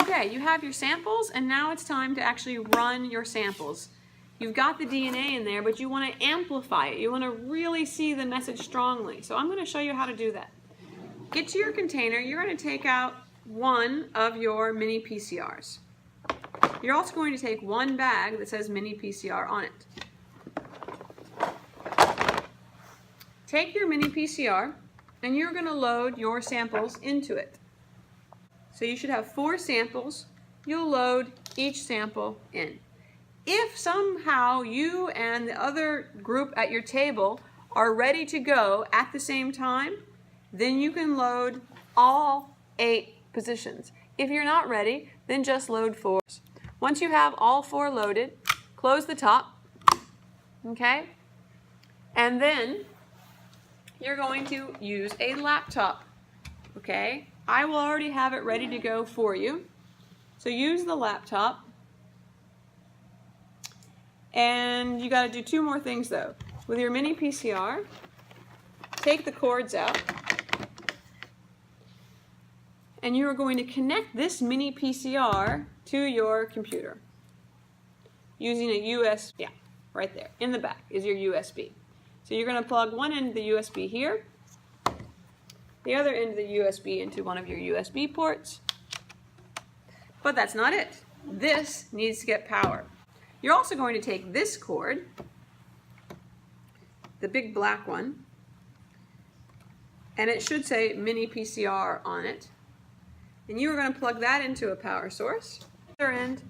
Okay, you have your samples, and now it's time to actually run your samples. You've got the DNA in there, but you want to amplify it. You want to really see the message strongly. So I'm going to show you how to do that. Get to your container. You're going to take out one of your mini PCRs. You're also going to take one bag that says mini PCR on it. Take your mini PCR, and you're going to load your samples into it. So you should have 4 samples. You'll load each sample in. If somehow you and the other group at your table are ready to go at the same time, then you can load all 8 positions. If you're not ready, then just load 4. Once you have all 4 loaded, close the top, okay? And then you're going to use a laptop, okay? I will already have it ready to go for you. So use the laptop. And you got to do 2 more things though. With your mini PCR, take the cords out. And you are going to connect this mini PCR to your computer using a USB. Yeah, right there in the back is your USB. So you're going to plug one end of the USB here, the other end of the USB into one of your USB ports. But that's not it. This needs to get power. You're also going to take this cord, the big black one, and it should say mini PCR on it. And you are going to plug that into a power source. The other end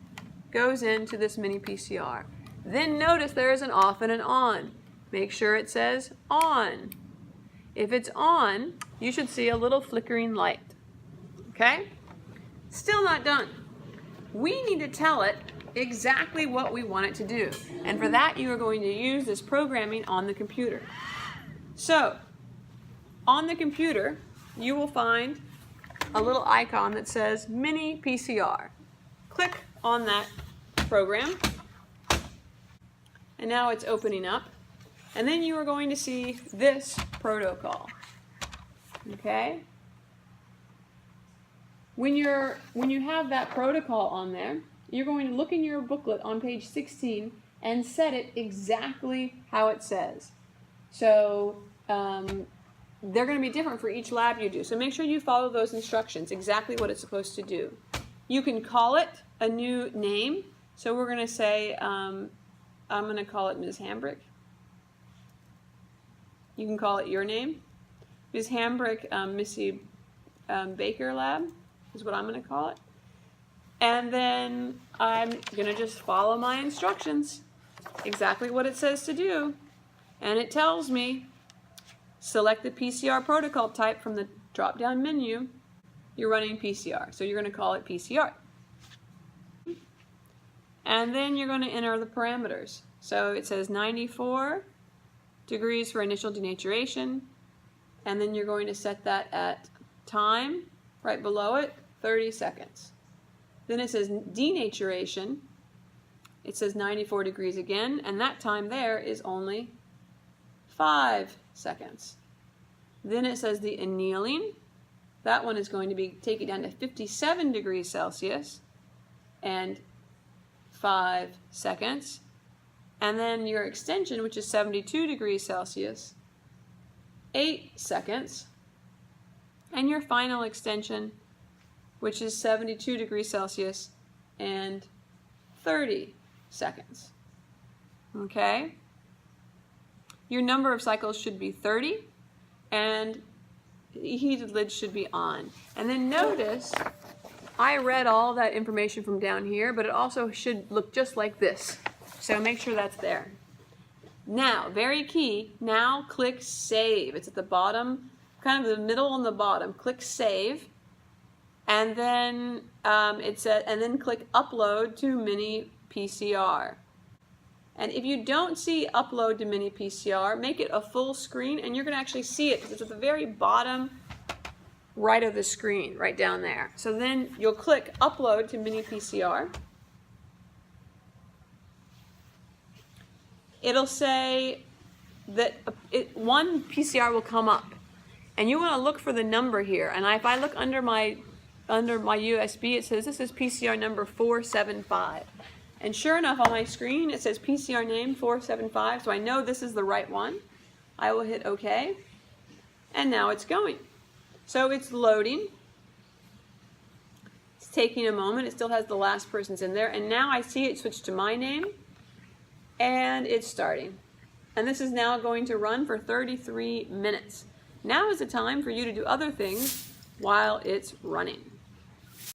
goes into this mini PCR. Then notice there is an off and an on. Make sure it says on. If it's on, you should see a little flickering light. Okay? Still not done. We need to tell it exactly what we want it to do. And for that, you are going to use this programming on the computer. So, on the computer, you will find a little icon that says mini PCR. Click on that program. And now it's opening up. And then you are going to see this protocol. Okay? When you have that protocol on there, you're going to look in your booklet on page 16 and set it exactly how it says. So they're going to be different for each lab you do. So make sure you follow those instructions, exactly what it's supposed to do. You can call it a new name. So we're going to say, I'm going to call it Ms. Hambrick. You can call it your name. Ms. Hambrick, Missy Baker Lab is what I'm going to call it. And then I'm going to just follow my instructions, exactly what it says to do. And it tells me, select the PCR protocol type from the drop-down menu. You're running PCR, so you're going to call it PCR. And then you're going to enter the parameters. So it says 94 degrees for initial denaturation, and then you're going to set that at time, right below it, 30 seconds. Then it says denaturation. It says 94 degrees again, and that time there is only 5 seconds. Then it says the annealing. That one is going to take it down to 57 degrees Celsius and 5 seconds. And then your extension, which is 72 degrees Celsius, 8 seconds. And your final extension, which is 72 degrees Celsius and 30 seconds. Okay? Your number of cycles should be 30, and the heated lid should be on. And then notice, I read all that information from down here, but it also should look just like this. So make sure that's there. Now, very key, now click Save. It's at the bottom, kind of the middle on the bottom. Click Save, and then and then click Upload to miniPCR. And if you don't see Upload to miniPCR, make it a full screen, and you're going to actually see it because it's at the very bottom right of the screen, right down there. So then you'll click Upload to miniPCR. It'll say that one PCR will come up, and you want to look for the number here. And if I look under my under my USB, it says this is PCR number 475. And sure enough, on my screen, it says PCR name 475, so I know this is the right one. I will hit OK, and now it's going. So it's loading. It's taking a moment. It still has the last person's in there, and now I see it switch to my name, and it's starting. And this is now going to run for 33 minutes. Now is the time for you to do other things while it's running.